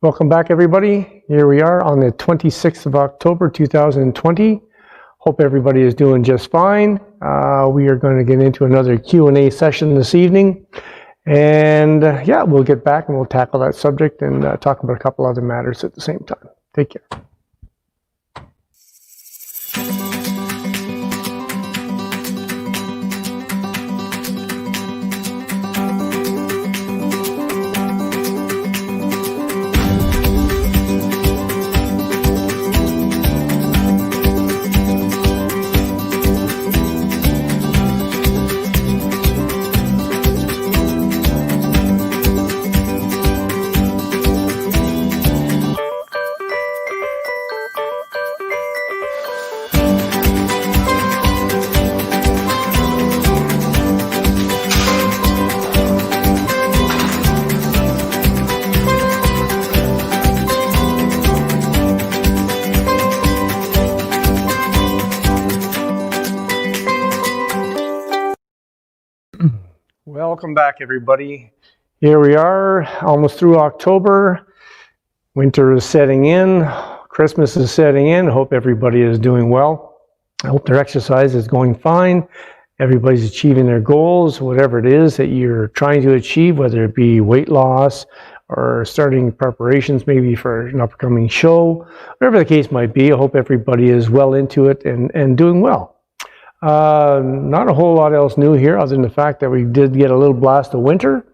Welcome back, everybody. Here we are on the 26th of October, 2020. Hope everybody is doing just fine. We are going to get into another Q&A session this evening. And yeah, we'll get back and we'll tackle that subject and talk about a couple other matters at the same time. Take care. Welcome back, everybody. Here we are, almost through October. Winter is setting in. Christmas is setting in. Hope everybody is doing well. I hope their exercise is going fine. Everybody's achieving their goals, whatever it is that you're trying to achieve, whether it be weight loss or starting preparations maybe for an upcoming show, whatever the case might be. I hope everybody is well into it and doing well. Not a whole lot else new here other than the fact that we did get a little blast of winter.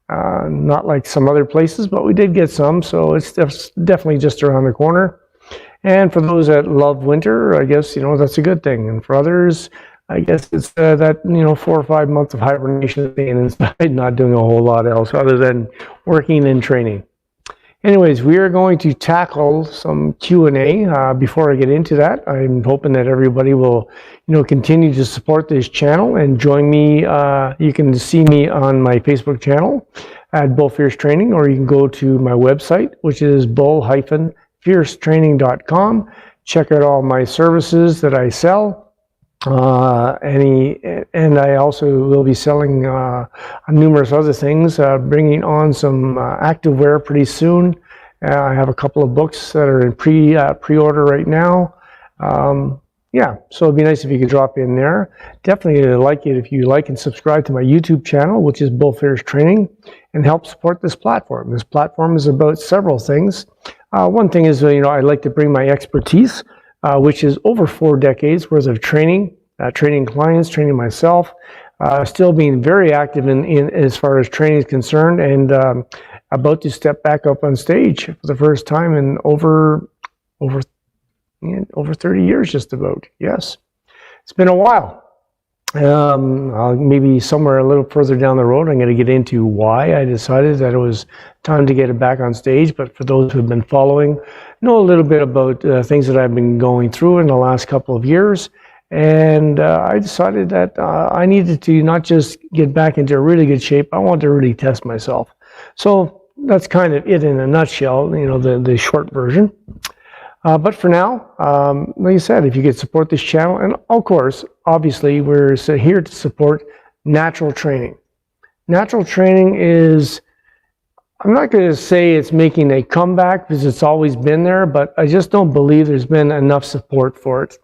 Not like some other places, but we did get some, so it's definitely just around the corner. And for those that love winter, I guess, that's a good thing. And for others, I guess it's that, 4 or 5 months of hibernation, staying inside, not doing a whole lot else other than working and training. Anyways, we are going to tackle some Q&A. Before I get into that, I'm hoping that everybody will, continue to support this channel and join me. You can see me on my Facebook channel at Bull Fierce Training, or you can go to my website, which is bull-fiercetraining.com. Check out all my services that I sell. And I also will be selling numerous other things, bringing on some activewear pretty soon. I have a couple of books that are in pre-order right now. Yeah, so it'd be nice if you could drop in there. Definitely like it if you like and subscribe to my YouTube channel, which is Bull Fierce Training, and help support this platform. This platform is about several things. One thing is, I like to bring my expertise, which is over 4 decades worth of training, training clients, training myself, still being very active in as far as training is concerned, and about to step back up on stage for the first time in over 30 years, just about. Yes, it's been a while. Maybe somewhere a little further down the road, I'm going to get into why I decided that it was time to get it back on stage. But for those who have been following, know a little bit about things that I've been going through in the last couple of years. And I decided that I needed to not just get back into really good shape, I wanted to really test myself. So that's kind of it in a nutshell, the short version. But for now, like I said, if you could support this channel, and of course, obviously, we're here to support natural training. Natural training is, I'm not going to say it's making a comeback because it's always been there, but I just don't believe there's been enough support for it.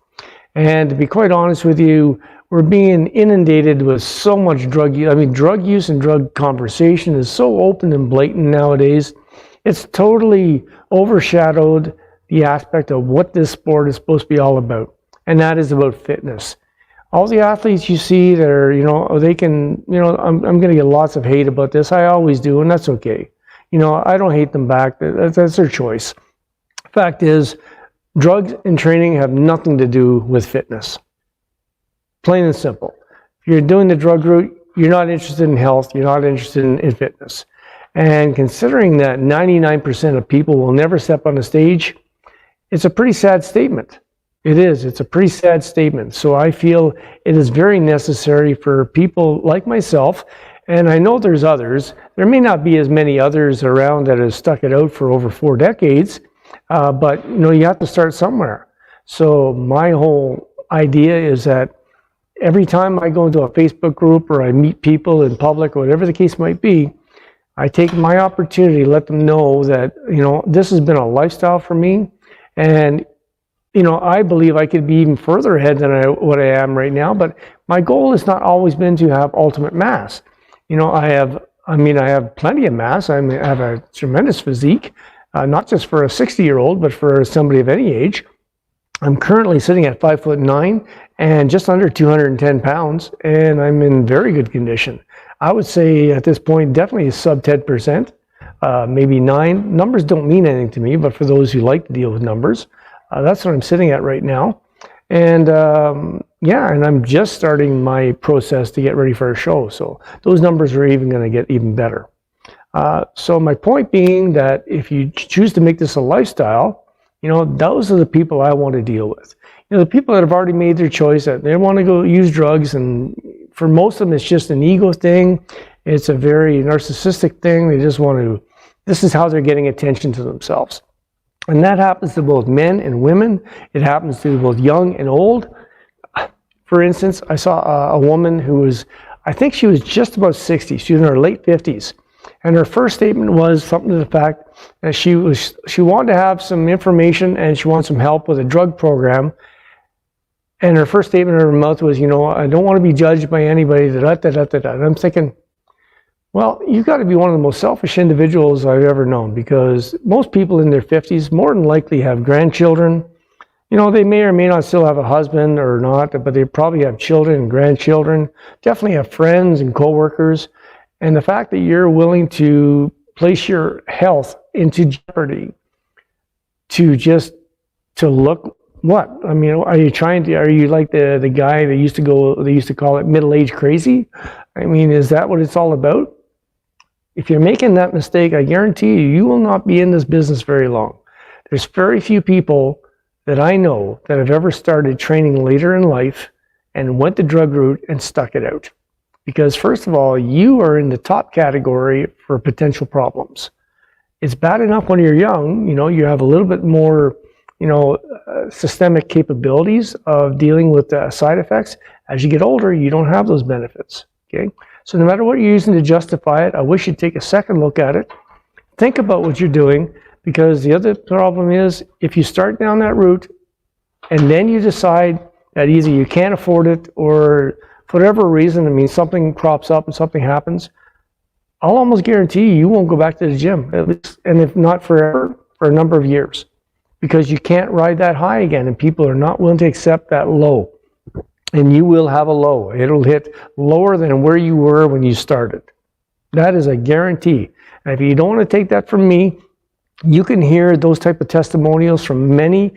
And to be quite honest with you, we're being inundated with so much drug use. I mean, drug use and drug conversation is so open and blatant nowadays. It's totally overshadowed the aspect of what this sport is supposed to be all about, and that is about fitness. All the athletes you see that are, they can, I'm going to get lots of hate about this. I always do, and that's okay. I don't hate them back. That's their choice. Fact is, drugs and training have nothing to do with fitness. Plain and simple. If you're doing the drug route, you're not interested in health, you're not interested in fitness. And considering that 99% of people will never step on a stage, it's a pretty sad statement. It is. It's a pretty sad statement. So I feel it is very necessary for people like myself, and I know there's others. There may not be as many others around that have stuck it out for over 4 decades, but you have to start somewhere. So my whole idea is that every time I go into a Facebook group or I meet people in public or whatever the case might be, I take my opportunity to let them know that, this has been a lifestyle for me. And, I believe I could be even further ahead than what I am right now. But my goal has not always been to have ultimate mass. I have plenty of mass. I have a tremendous physique, not just for a 60-year-old, but for somebody of any age. I'm currently sitting at 5'9" and just under 210 pounds, and I'm in very good condition. I would say at this point, definitely sub 10%, maybe 9. Numbers don't mean anything to me, but for those who like to deal with numbers, that's what I'm sitting at right now. And and I'm just starting my process to get ready for a show. So those numbers are even going to get even better. So my point being that if you choose to make this a lifestyle, those are the people I want to deal with. The people that have already made their choice that they want to go use drugs, and for most of them it's just an ego thing. It's a very narcissistic thing. They just want to, this is how they're getting attention to themselves. And that happens to both men and women. It happens to both young and old. For instance, I saw a woman who was, I think she was just about 60. She was in her late 50s. And her first statement was something to the fact that she wanted to have some information and she wanted some help with a drug program. And her first statement in her mouth was, I don't want to be judged by anybody. And I'm thinking, well, you've got to be one of the most selfish individuals I've ever known, because most people in their 50s more than likely have grandchildren. They may or may not still have a husband or not, but they probably have children and grandchildren, definitely have friends and coworkers. And the fact that you're willing to place your health into jeopardy to look what? I mean, are you like the guy that used to call it middle-aged crazy? I mean, is that what it's all about? If you're making that mistake, I guarantee you will not be in this business very long. There's very few people that I know that have ever started training later in life and went the drug route and stuck it out. Because first of all, you are in the top category for potential problems. It's bad enough when you're young, you have a little bit more, systemic capabilities of dealing with side effects. As you get older, you don't have those benefits, okay? So no matter what you're using to justify it, I wish you'd take a second look at it. Think about what you're doing, because the other problem is if you start down that route and then you decide that either you can't afford it or for whatever reason, something crops up and something happens, I'll almost guarantee you won't go back to the gym, at least, and if not forever, for a number of years, because you can't ride that high again, and people are not willing to accept that low. And you will have a low. It'll hit lower than where you were when you started. That is a guarantee. And if you don't want to take that from me, you can hear those type of testimonials from many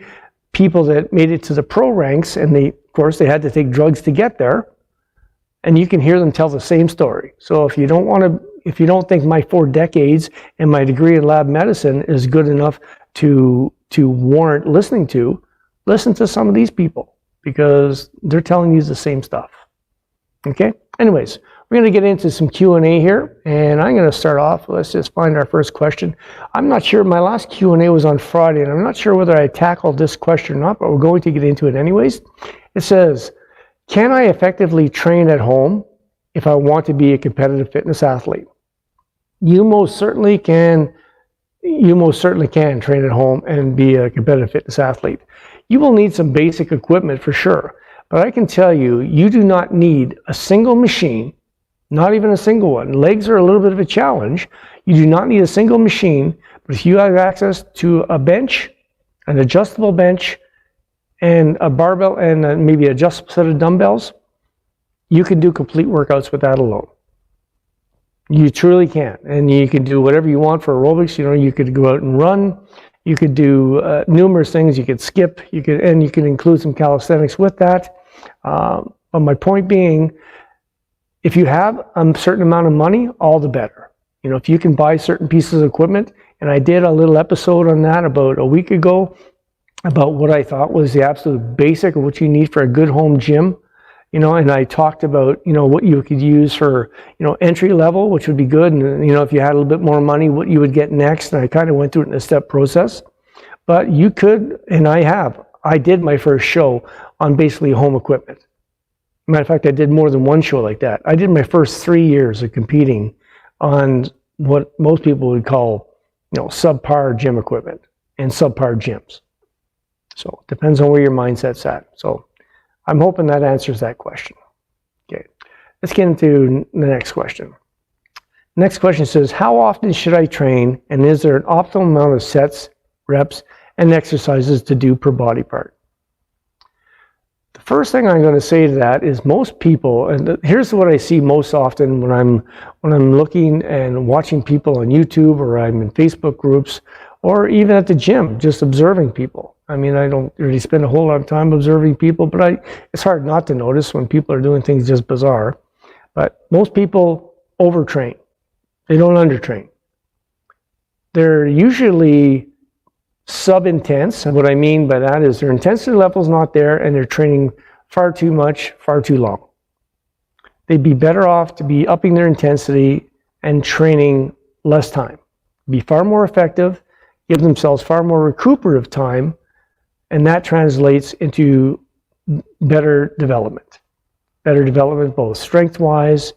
people that made it to the pro ranks, and of course they had to take drugs to get there. And you can hear them tell the same story. So if you don't think my 4 decades and my degree in lab medicine is good enough to warrant listening to, listen to some of these people, because they're telling you the same stuff. Okay? Anyways, we're going to get into some Q&A here, and I'm going to start off. Let's just find our first question. I'm not sure, my last Q&A was on Friday, and I'm not sure whether I tackled this question or not, but we're going to get into it anyways. It says, can I effectively train at home if I want to be a competitive fitness athlete? You most certainly can. You most certainly can train at home and be a competitive fitness athlete. You will need some basic equipment for sure, but I can tell you, you do not need a single machine, not even a single one. Legs are a little bit of a challenge. You do not need a single machine, but if you have access to a bench, an adjustable bench, and a barbell and maybe a adjustable set of dumbbells, you can do complete workouts with that alone. You truly can. And you can do whatever you want for aerobics. You could go out and run. You could do numerous things. You could skip. You can include some calisthenics with that. But my point being, if you have a certain amount of money, all the better. If you can buy certain pieces of equipment, and I did a little episode on that about a week ago, about what I thought was the absolute basic of what you need for a good home gym, and I talked about, what you could use for, entry level, which would be good. And, if you had a little bit more money, what you would get next. And I kind of went through it in a step process, but you could, and I did my first show on basically home equipment. Matter of fact, I did more than one show like that. I did my first 3 years of competing on what most people would call, subpar gym equipment and subpar gyms. So it depends on where your mindset's at. So I'm hoping that answers that question. Okay, let's get into the next question. Next question says, how often should I train, and is there an optimal amount of sets, reps, and exercises to do per body part? The first thing I'm going to say to that is most people, and here's what I see most often when I'm looking and watching people on YouTube, or I'm in Facebook groups, or even at the gym, just observing people. I mean, I don't really spend a whole lot of time observing people, but it's hard not to notice when people are doing things just bizarre. But most people overtrain. They don't undertrain. They're usually sub-intense, and what I mean by that is their intensity level's not there, and they're training far too much, far too long. They'd be better off to be upping their intensity and training less time. Be far more effective, give themselves far more recuperative time, and that translates into better development. Better development both strength-wise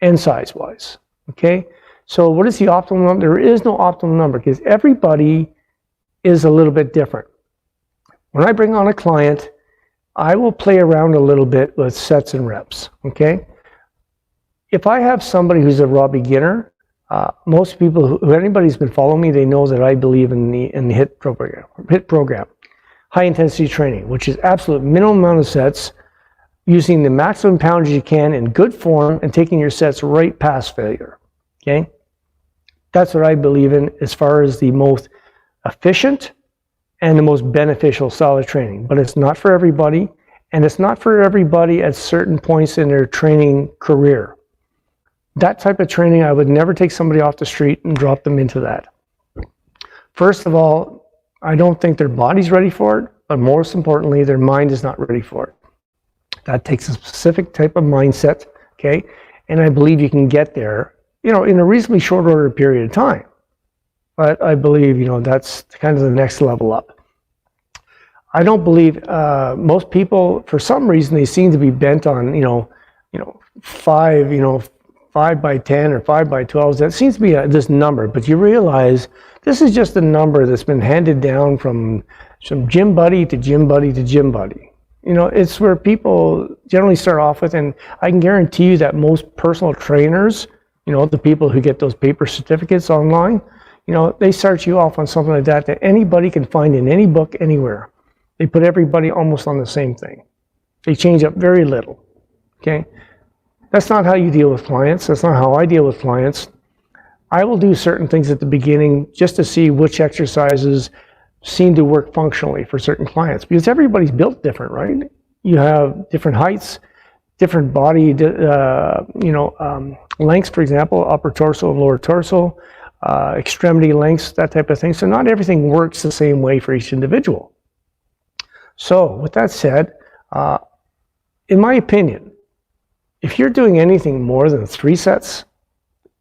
and size-wise. Okay? So what is the optimal number? There is no optimal number because everybody is a little bit different. When I bring on a client, I will play around a little bit with sets and reps. Okay? If I have somebody who's a raw beginner, most people, who anybody's been following me, they know that I believe in the HIIT program, high intensity training, which is absolute minimum amount of sets, using the maximum poundage you can in good form and taking your sets right past failure. Okay, that's what I believe in as far as the most efficient and the most beneficial style of training. But it's not for everybody, and it's not for everybody at certain points in their training career. That type of training, I would never take somebody off the street and drop them into that. First of all, I don't think their body's ready for it, but most importantly, their mind is not ready for it. That takes a specific type of mindset, okay? And I believe you can get there, in a reasonably short order period of time. But I believe, that's kind of the next level up. I don't believe most people, for some reason, they seem to be bent on, 5 by 10 or 5 by 12. That seems to be this number, but you realize this is just a number that's been handed down from gym buddy to gym buddy to gym buddy. It's where people generally start off with, and I can guarantee you that most personal trainers, the people who get those paper certificates online, they start you off on something like that anybody can find in any book anywhere. They put everybody almost on the same thing. They change up very little, okay? That's not how you deal with clients. That's not how I deal with clients. I will do certain things at the beginning just to see which exercises seem to work functionally for certain clients, because everybody's built different, right? You have different heights, different body, lengths, for example, upper torso and lower torso, extremity lengths, that type of thing. So not everything works the same way for each individual. So with that said, in my opinion, if you're doing anything more than 3 sets,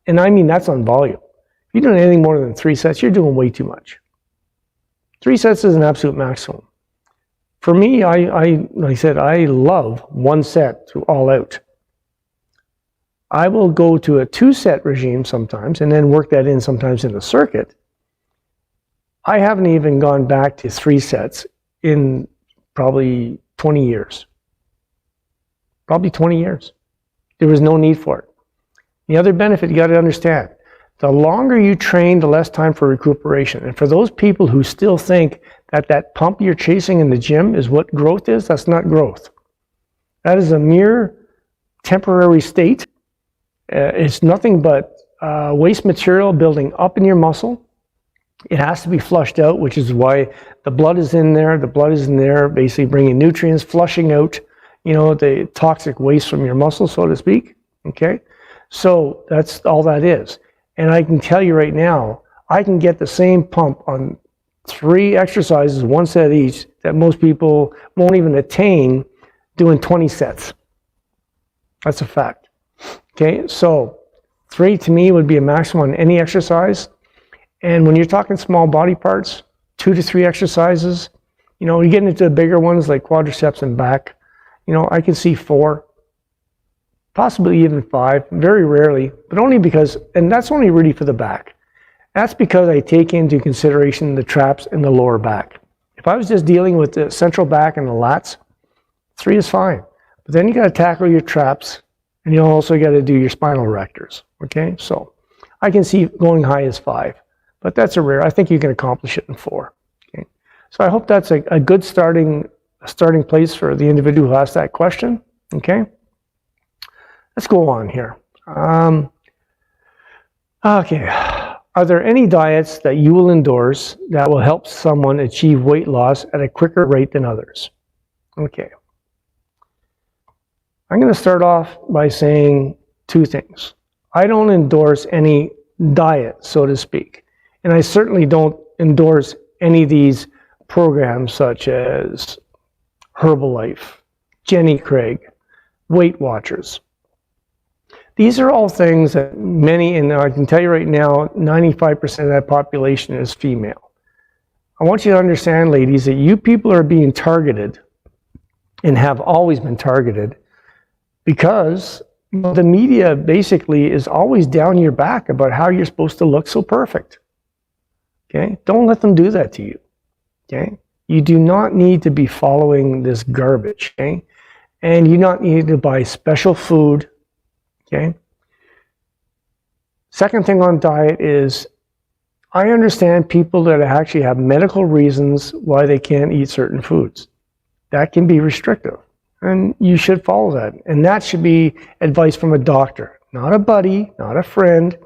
and I mean that's on volume, if you're doing anything more than 3 sets, you're doing way too much. 3 sets is an absolute maximum. For me, like I said, I love 1 set to all out. I will go to a 2-set regime sometimes and then work that in sometimes in the circuit. I haven't even gone back to 3 sets in probably 20 years. Probably 20 years. There was no need for it. The other benefit you got to understand, the longer you train, the less time for recuperation. And for those people who still think that that pump you're chasing in the gym is what growth is, that's not growth. That is a mere temporary state. It's nothing but waste material building up in your muscle. It has to be flushed out, which is why the blood is in there. The blood is in there basically bringing nutrients, flushing out, the toxic waste from your muscle, so to speak. Okay? So that's all that is. And I can tell you right now, I can get the same pump on 3 exercises, 1 set each, that most people won't even attain doing 20 sets. That's a fact. Okay, so 3 to me would be a maximum on any exercise. And when you're talking small body parts, 2 to 3 exercises, you get into the bigger ones like quadriceps and back, I can see 4. possibly even 5, very rarely, but only because, and that's only really for the back. That's because I take into consideration the traps in the lower back. If I was just dealing with the central back and the lats, 3 is fine. But then you got to tackle your traps, and you also got to do your spinal erectors. Okay, so I can see going high as 5, but that's a rare. I think you can accomplish it in 4. Okay, so I hope that's a good starting place for the individual who asked that question. Okay, let's go on here. Okay. Are there any diets that you will endorse that will help someone achieve weight loss at a quicker rate than others? Okay. I'm going to start off by saying 2 things. I don't endorse any diet, so to speak. And I certainly don't endorse any of these programs such as Herbalife, Jenny Craig, Weight Watchers. These are all things that many, and I can tell you right now, 95% of that population is female. I want you to understand, ladies, that you people are being targeted and have always been targeted because the media basically is always down your back about how you're supposed to look so perfect. Okay? Don't let them do that to you. Okay? You do not need to be following this garbage. Okay? And you not need to buy special food. Okay. Second thing on diet is I understand people that actually have medical reasons why they can't eat certain foods. That can be restrictive, and you should follow that. And that should be advice from a doctor, not a buddy, not a friend.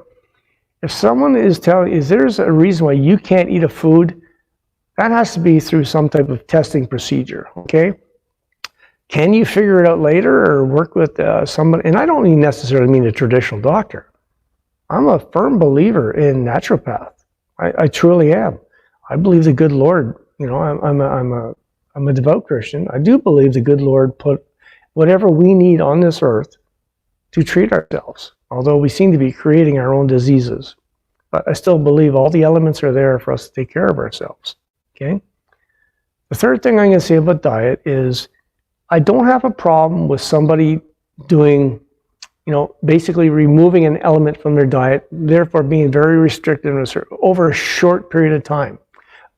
If someone is telling you, there's a reason why you can't eat a food, that has to be through some type of testing procedure. Okay. Can you figure it out later or work with somebody? And I don't even necessarily mean a traditional doctor. I'm a firm believer in naturopath. I truly am. I believe the good Lord, you know, I'm a devout Christian. I do believe the good Lord put whatever we need on this earth to treat ourselves, although we seem to be creating our own diseases. But I still believe all the elements are there for us to take care of ourselves. Okay? The third thing I'm going to say about diet is I don't have a problem with somebody doing, you know, basically removing an element from their diet, therefore being very restricted over a short period of time.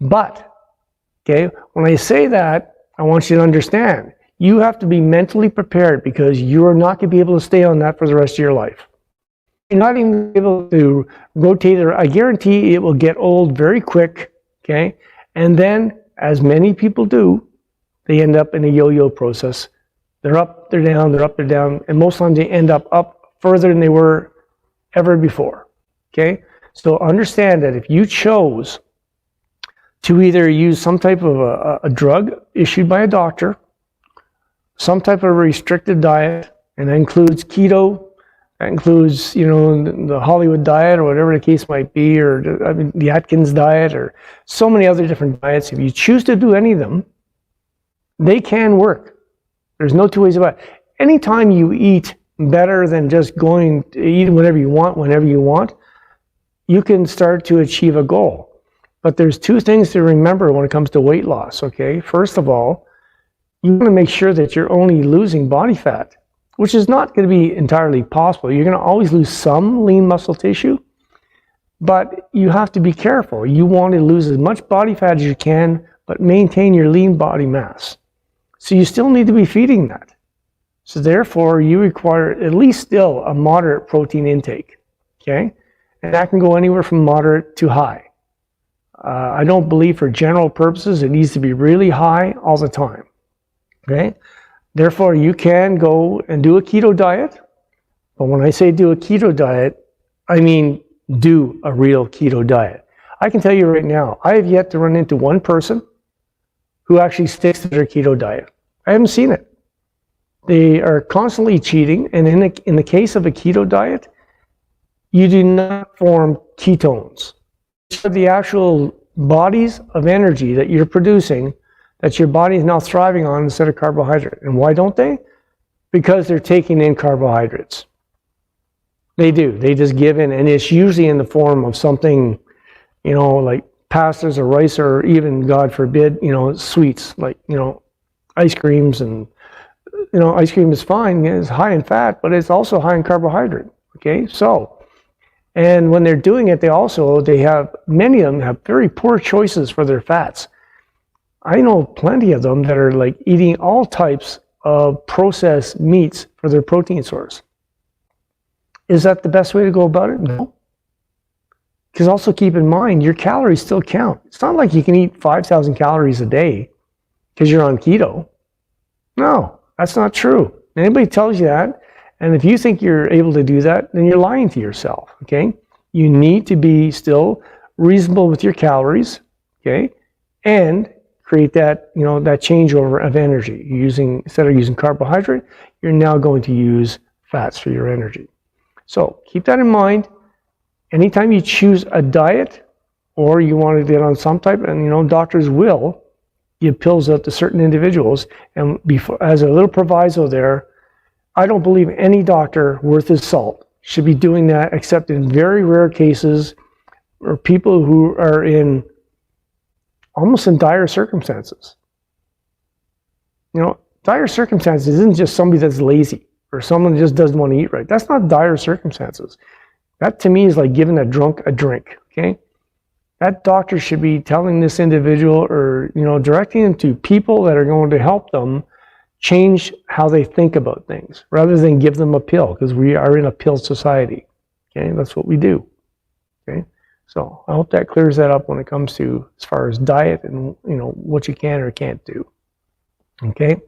But, okay, when I say that, I want you to understand, you have to be mentally prepared because you are not going to be able to stay on that for the rest of your life. You're not even able to rotate it. I guarantee it will get old very quick, okay? And then, as many people do, they end up in a yo-yo process. They're up, they're down, they're up, they're down, and most times they end up further than they were ever before, okay? So understand that if you chose to either use some type of a drug issued by a doctor, some type of restricted diet, and that includes keto, that includes, you know, the Hollywood diet or whatever the case might be, or the Atkins diet, or so many other different diets. If you choose to do any of them, they can work. There's no 2 ways about it. Anytime you eat better than just going to eat whatever you want, whenever you want, you can start to achieve a goal. But there's 2 things to remember when it comes to weight loss, okay? First of all, you want to make sure that you're only losing body fat, which is not going to be entirely possible. You're going to always lose some lean muscle tissue, but you have to be careful. You want to lose as much body fat as you can, but maintain your lean body mass. So you still need to be feeding that. So therefore, you require at least still a moderate protein intake, okay? And that can go anywhere from moderate to high. I don't believe for general purposes it needs to be really high all the time, okay? Therefore, you can go and do a keto diet. But when I say do a keto diet, I mean do a real keto diet. I can tell you right now, I have yet to run into one person who actually sticks to their keto diet. I haven't seen it. They are constantly cheating, and in the case of a keto diet, you do not form ketones. The actual bodies of energy that you're producing, that your body is now thriving on instead of carbohydrate. And why don't they? Because they're taking in carbohydrates. They do. They just give in, and it's usually in the form of something, you know, like pastas or rice, or even, God forbid, you know, sweets, like, you know, ice creams and ice cream is fine, it's high in fat, but it's also high in carbohydrate. Okay, so, and when they're doing it, many of them have very poor choices for their fats. I know plenty of them that are like eating all types of processed meats for their protein source. Is that the best way to go about it? No. Because also keep in mind, your calories still count. It's not like you can eat 5,000 calories a day because you're on keto. No, that's not true. Anybody tells you that, and if you think you're able to do that, then you're lying to yourself, okay? You need to be still reasonable with your calories, okay? And create that, that changeover of energy. Instead of using carbohydrate, you're now going to use fats for your energy. So keep that in mind. Anytime you choose a diet or you want to get on some type, and doctors will give pills out to certain individuals, and as a little proviso there, I don't believe any doctor worth his salt should be doing that except in very rare cases or people who are almost in dire circumstances. Dire circumstances isn't just somebody that's lazy or someone that just doesn't want to eat right. That's not dire circumstances. That to me is like giving a drunk a drink, okay? That doctor should be telling this individual or, directing them to people that are going to help them change how they think about things rather than give them a pill, because we are in a pill society, okay? That's what we do, okay? So I hope that clears that up when it comes to as far as diet and, what you can or can't do, okay?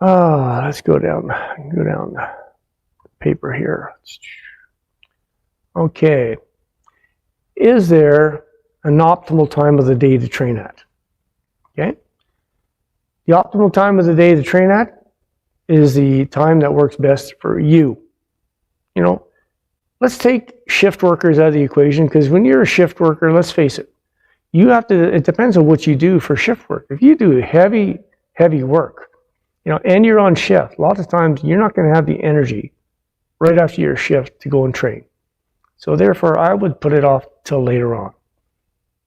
Let's go down the paper here. Okay, is there an optimal time of the day to train at? Okay, the optimal time of the day to train at is the time that works best for you. Let's take shift workers out of the equation, because when you're a shift worker, let's face it, it depends on what you do for shift work. If you do heavy work, and you're on shift, a lot of times you're not going to have the energy right after your shift to go and train. So therefore, I would put it off till later on.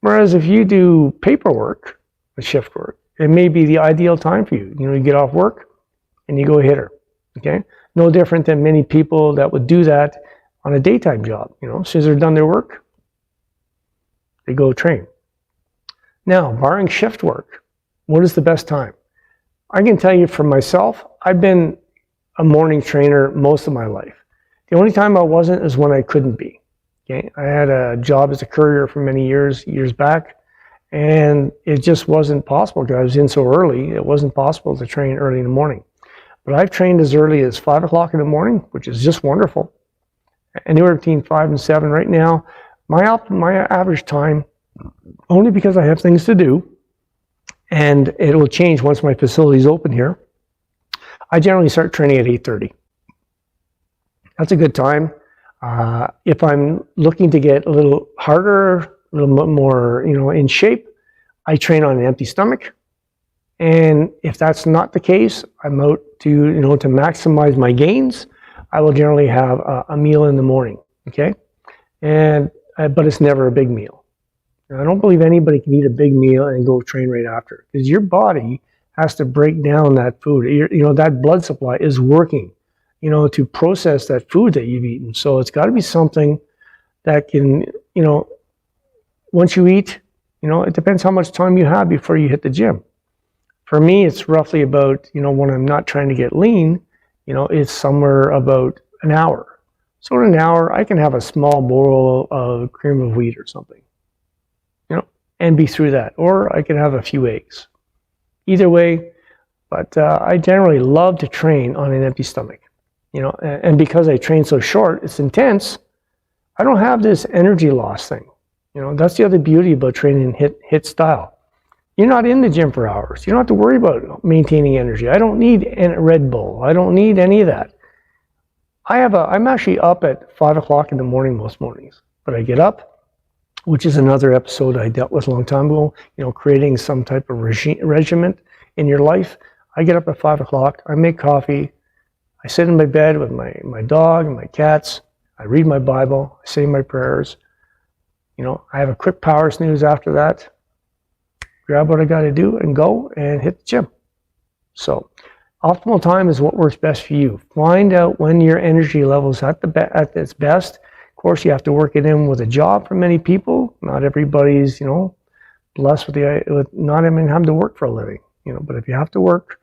Whereas if you do paperwork, shift work, it may be the ideal time for you. You get off work and you go hit her, okay? No different than many people that would do that on a daytime job. As soon as they're done their work, they go train. Now, barring shift work, what is the best time? I can tell you for myself, I've been a morning trainer most of my life. The only time I wasn't is when I couldn't be. Okay, I had a job as a courier for many years back, and it just wasn't possible because I was in so early. It wasn't possible to train early in the morning. But I've trained as early as 5 o'clock in the morning, which is just wonderful. Anywhere between 5 and 7 right now. My average time, only because I have things to do, and it will change once my facility is open here. I generally start training at 8:30. That's a good time. If I'm looking to get a little harder, a little bit more, in shape, I train on an empty stomach. And if that's not the case, I'm out to, to maximize my gains, I will generally have a meal in the morning, okay? But it's never a big meal. I don't believe anybody can eat a big meal and go train right after, because your body has to break down that food. That blood supply is working, to process that food that you've eaten. So it's got to be something that can, once you eat, it depends how much time you have before you hit the gym. For me, it's roughly about, when I'm not trying to get lean, it's somewhere about an hour. So in an hour, I can have a small bowl of cream of wheat or something, and be through that. Or I can have a few eggs. Either way, but I generally love to train on an empty stomach. And because I train so short, it's intense, I don't have this energy loss thing. That's the other beauty about training HIIT style. You're not in the gym for hours. You don't have to worry about maintaining energy. I don't need a Red Bull. I don't need any of that. I'm actually up at 5 o'clock in the morning most mornings, but I get up, which is another episode I dealt with a long time ago, creating some type of regiment in your life. I get up at 5 o'clock, I make coffee, I sit in my bed with my dog and my cats, I read my Bible, I say my prayers, I have a quick power snooze after that, grab what I got to do and go and hit the gym. So Optimal time is what works best for you. Find out when your energy level is at its best. Of course, you have to work it in with a job for many people. Not everybody's, blessed with not even having to work for a living. But if you have to work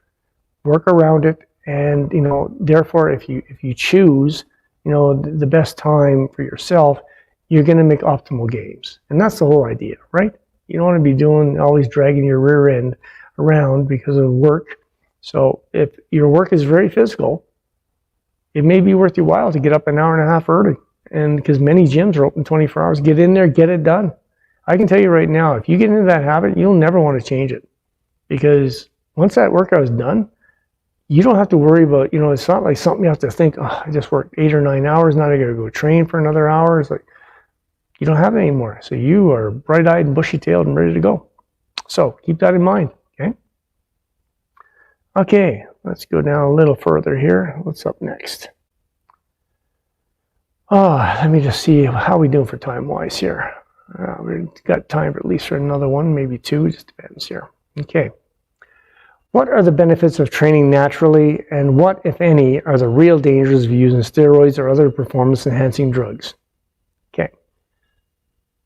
around it, and therefore, if you choose, the best time for yourself, you're going to make optimal games, and that's the whole idea, right? You don't want to be always dragging your rear end around because of work. So if your work is very physical, it may be worth your while to get up an hour and a half early. And because many gyms are open 24 hours, get in there, get it done. I can tell you right now, if you get into that habit, you'll never want to change it. Because once that workout is done, you don't have to worry about, it's not like something you have to think, oh, I just worked 8 or 9 hours, now I got to go train for another hour. It's like, you don't have it anymore. So you are bright-eyed and bushy-tailed and ready to go. So keep that in mind, okay? Okay, let's go down a little further here. What's up next? Let me just see how we doing for time-wise here. We've got time for at least for another one, maybe two, just depends here. Okay. What are the benefits of training naturally, and what, if any, are the real dangers of using steroids or other performance-enhancing drugs? Okay.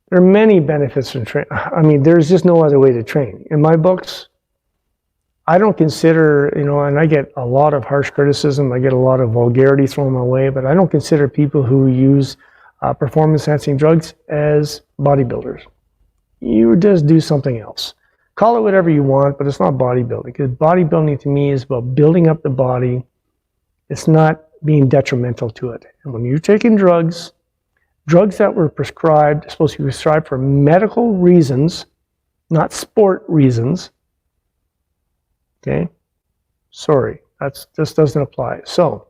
There are many benefits from training. I mean, there's just no other way to train. In my books, I don't consider, and I get a lot of harsh criticism, I get a lot of vulgarity thrown my way, but I don't consider people who use performance-enhancing drugs as bodybuilders. You just do something else. Call it whatever you want, but it's not bodybuilding, because bodybuilding to me is about building up the body. It's not being detrimental to it. And when you're taking drugs that were prescribed, supposed to be prescribed for medical reasons, not sport reasons, okay? Sorry, this doesn't apply. So,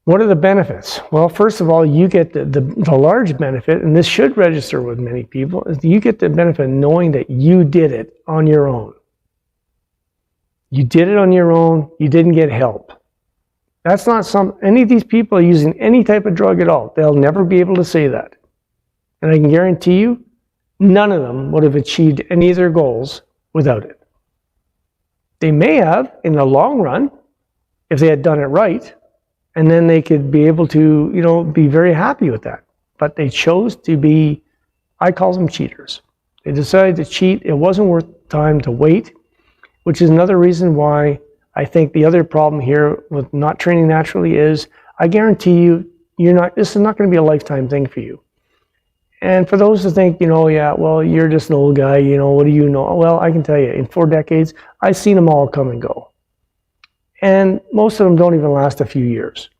what are the benefits? Well, first of all, you get the large benefit, and this should register with many people, is you get the benefit of knowing that you did it on your own. You did it on your own, you didn't get help. That's not any of these people are using any type of drug at all. They'll never be able to say that. And I can guarantee you, none of them would have achieved any of their goals without it. They may have in the long run, if they had done it right, and then they could be able to, be very happy with that. But they chose to be, I call them cheaters. They decided to cheat. It wasn't worth time to wait, which is another reason why I think the other problem here with not training naturally is, I guarantee you, this is not going to be a lifetime thing for you. And for those who think, yeah, well, you're just an old guy, what do you know? Well, I can tell you, in 4 decades, I've seen them all come and go. And most of them don't even last a few years.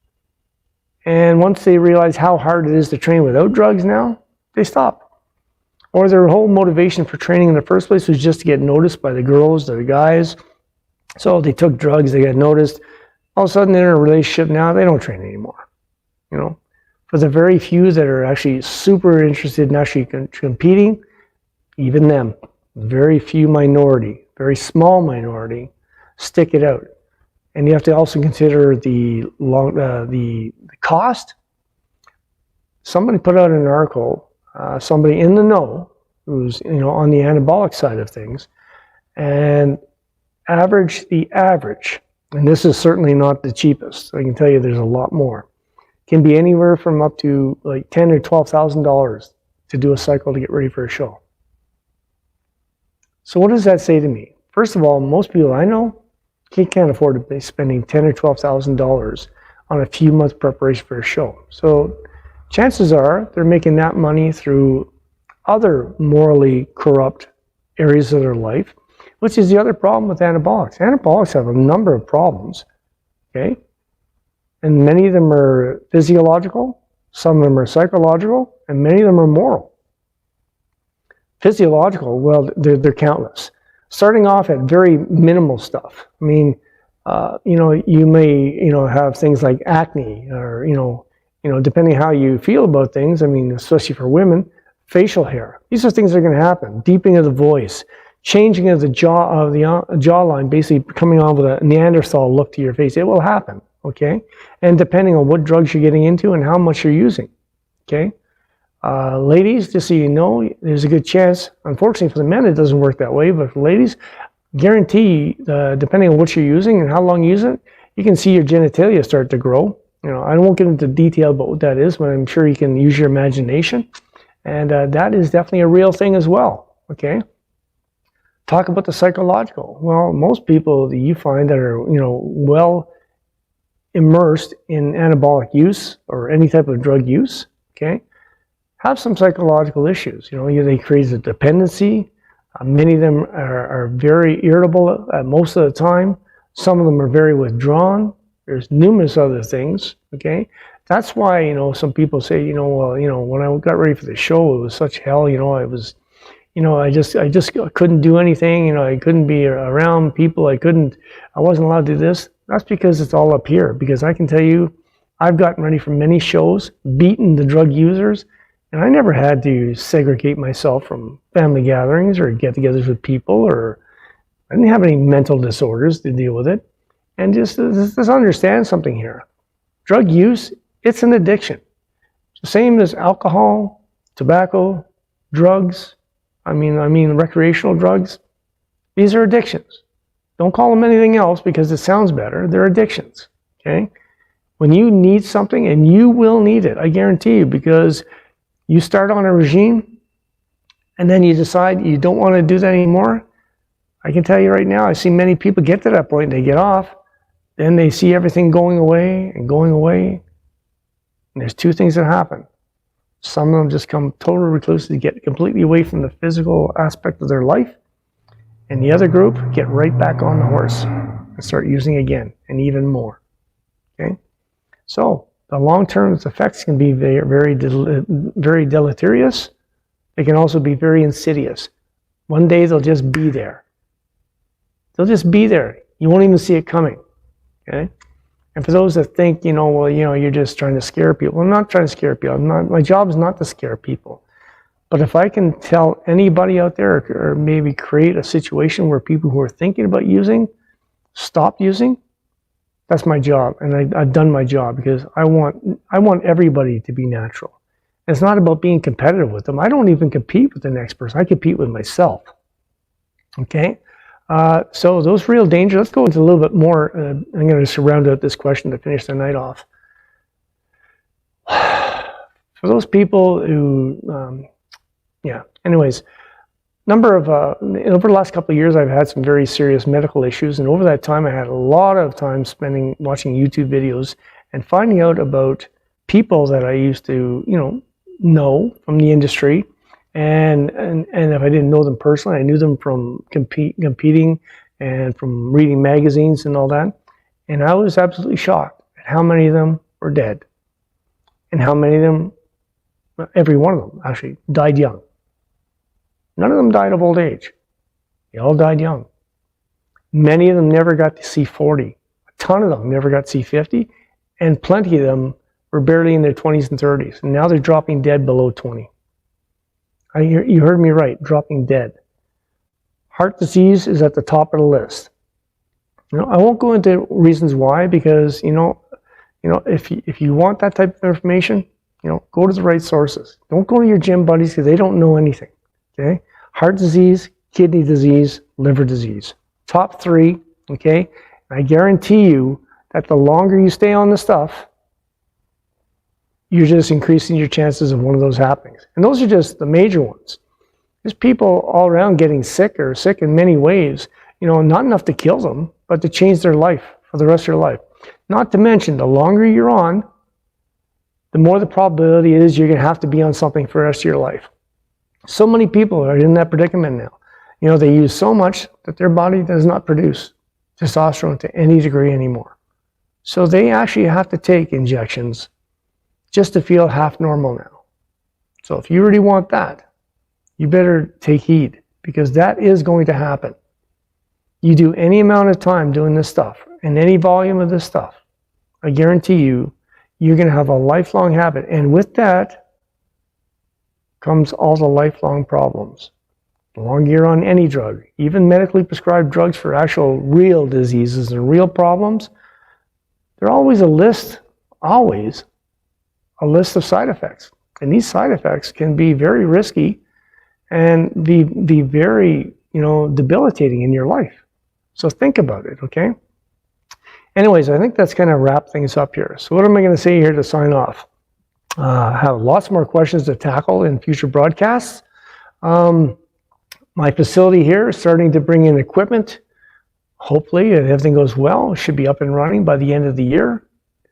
And once they realize how hard it is to train without drugs now, they stop. Or their whole motivation for training in the first place was just to get noticed by the girls, the guys. So they took drugs, they got noticed. All of a sudden they're in a relationship now, they don't train anymore. For the very few that are actually super interested in actually competing, even them, very few minority, very small minority, stick it out. And you have to also consider the cost. Somebody put out an article, somebody in the know, who's on the anabolic side of things, and the average, and this is certainly not the cheapest. I can tell you there's a lot more. Can be anywhere from up to like $10,000 or $12,000 to do a cycle to get ready for a show. So what does that say to me? First of all, most people I know can't afford to be spending $10,000 or $12,000 on a few months preparation for a show. So chances are they're making that money through other morally corrupt areas of their life, which is the other problem with anabolics. Anabolics have a number of problems, okay? And many of them are physiological, some of them are psychological, and many of them are moral. Physiological, well, they're countless. Starting off at very minimal stuff. I mean, you may, have things like acne, or, depending how you feel about things, I mean, especially for women, facial hair. These are things that are going to happen. Deepening of the voice, changing of the jawline, basically coming on with a Neanderthal look to your face. It will happen. Okay, and depending on what drugs you're getting into and how much you're using, okay? Ladies, just so you know, there's a good chance, unfortunately for the men it doesn't work that way, but for ladies, guarantee, depending on what you're using and how long you use it, you can see your genitalia start to grow. I won't get into detail about what that is, but I'm sure you can use your imagination. And that is definitely a real thing as well, okay? Talk about the psychological. Well, most people that you find that are, well immersed in anabolic use or any type of drug use, okay, have some psychological issues. They create a dependency. Many of them are very irritable most of the time. Some of them are very withdrawn. There's numerous other things, okay? That's why, some people say, well, when I got ready for the show, it was such hell, I was, I just couldn't do anything, I couldn't be around people, I wasn't allowed to do this. That's because it's all up here, because I can tell you, I've gotten ready for many shows, beaten the drug users, and I never had to segregate myself from family gatherings or get-togethers with people, or I didn't have any mental disorders to deal with it. And just understand something here. Drug use, it's an addiction. It's the same as alcohol, tobacco, drugs, I mean recreational drugs. These are addictions. Don't call them anything else because it sounds better. They're addictions, okay? When you need something, and you will need it, I guarantee you, because you start on a regime and then you decide you don't want to do that anymore. I can tell you right now, I see many people get to that point, they get off, then they see everything going away and going away. And there's two things that happen. Some of them just come total recluses to get completely away from the physical aspect of their life. And the other group get right back on the horse and start using again and even more. Okay? So the long-term effects can be very deleterious. They can also be very insidious. One day they'll just be there. They'll just be there. You won't even see it coming. Okay? And for those that think, well, you're just trying to scare people. I'm not trying to scare people. My job is not to scare people. But if I can tell anybody out there, or maybe create a situation where people who are thinking about using, stop using, that's my job. And I've done my job, because I want everybody to be natural. And it's not about being competitive with them. I don't even compete with the next person. I compete with myself. Okay? So those real dangers, let's go into a little bit more. I'm going to just round out this question to finish the night off. For those people who, anyways, over the last couple of years, I've had some very serious medical issues. And over that time, I had a lot of time spending watching YouTube videos and finding out about people that I used to, know from the industry. And if I didn't know them personally, I knew them from competing and from reading magazines and all that. And I was absolutely shocked at how many of them were dead. And how many of them, every one of them actually, died young. None of them died of old age. They all died young. Many of them never got to see 40. A ton of them never got to see 50. And plenty of them were barely in their 20s and 30s. And now they're dropping dead below 20. You heard me right, dropping dead. Heart disease is at the top of the list. I won't go into reasons why, because if you want that type of information, go to the right sources. Don't go to your gym buddies, because they don't know anything. Okay? Heart disease, kidney disease, liver disease. Top three, okay? And I guarantee you that the longer you stay on the stuff, you're just increasing your chances of one of those happenings. And those are just the major ones. There's people all around getting sick, or sick in many ways, not enough to kill them, but to change their life for the rest of their life. Not to mention, the longer you're on, the more the probability is you're going to have to be on something for the rest of your life. So many people are in that predicament now. They use so much that their body does not produce testosterone to any degree anymore. So they actually have to take injections just to feel half normal now. So if you really want that, you better take heed, because that is going to happen. You do any amount of time doing this stuff, and any volume of this stuff, I guarantee you, you're going to have a lifelong habit. And with that comes all the lifelong problems. The longer you're on any drug, even medically prescribed drugs for actual real diseases and real problems, there's always a list of side effects. And these side effects can be very risky and be very debilitating in your life. So think about it, okay? Anyways, I think that's going to wrap things up here. So what am I going to say here to sign off? I have lots more questions to tackle in future broadcasts. My facility here is starting to bring in equipment. Hopefully, if everything goes well, it should be up and running by the end of the year.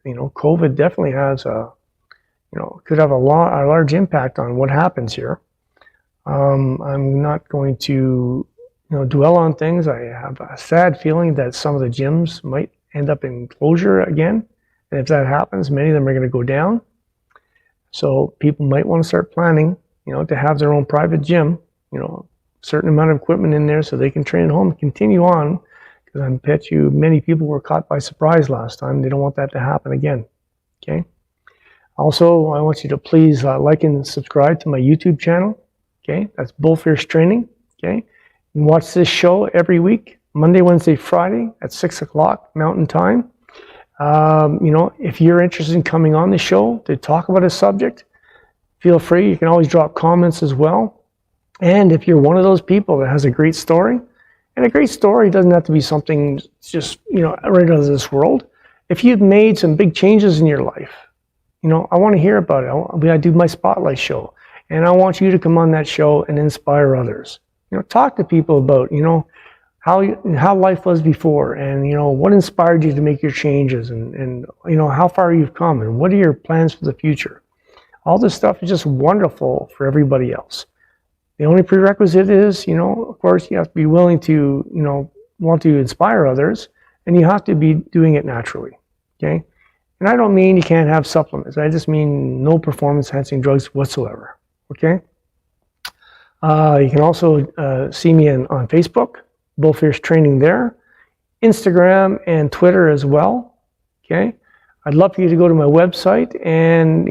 COVID definitely has could have a large impact on what happens here. I'm not going to dwell on things. I have a sad feeling that some of the gyms might end up in closure again. And if that happens, many of them are going to go down. So people might want to start planning, to have their own private gym, certain amount of equipment in there so they can train at home and continue on. Because I bet you many people were caught by surprise last time. They don't want that to happen again. Okay. Also, I want you to please like and subscribe to my YouTube channel. Okay. That's Bull Fierce Training. Okay. You can watch this show every week, Monday, Wednesday, Friday at 6 o'clock Mountain Time. If you're interested in coming on the show to talk about a subject, feel free. You can always drop comments as well. And if you're one of those people that has a great story, and a great story doesn't have to be something just, right out of this world. If you've made some big changes in your life, I want to hear about it. I do my spotlight show, and I want you to come on that show and inspire others. Talk to people about, how life was before, and what inspired you to make your changes, and how far you've come, and what are your plans for the future. All this stuff is just wonderful for everybody else. The only prerequisite is, of course, you have to be willing to, want to inspire others, and you have to be doing it naturally, okay? And I don't mean you can't have supplements. I just mean no performance-enhancing drugs whatsoever, okay? You can also see me on Facebook, Bull Fierce Training there, Instagram and Twitter as well, okay? I'd love for you to go to my website and,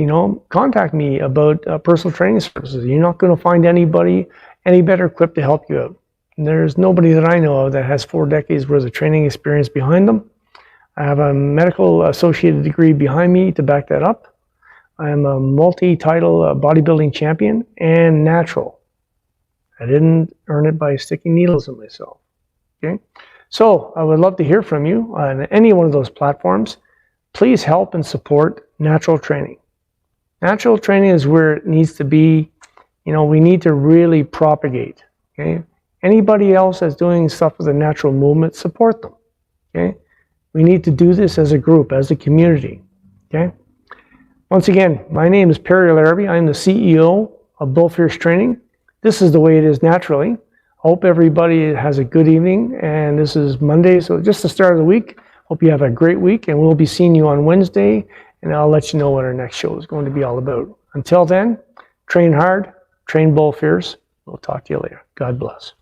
contact me about personal training services. You're not going to find anybody any better equipped to help you out. And there's nobody that I know of that has 4 decades worth of training experience behind them. I have a medical associated degree behind me to back that up. I am a multi-title bodybuilding champion and natural. I didn't earn it by sticking needles in myself. Okay, so I would love to hear from you on any one of those platforms. Please help and support natural training. Natural training is where it needs to be. We need to really propagate. Okay, anybody else that's doing stuff with the natural movement, support them. Okay, we need to do this as a group, as a community. Okay, once again, my name is Perry Larrabee. I'm the CEO of Bull Fierce Training. This is the way it is naturally. Hope everybody has a good evening, and this is Monday, so just the start of the week. Hope you have a great week, and we'll be seeing you on Wednesday, and I'll let you know what our next show is going to be all about. Until then, train hard, train Bull Fierce. We'll talk to you later. God bless.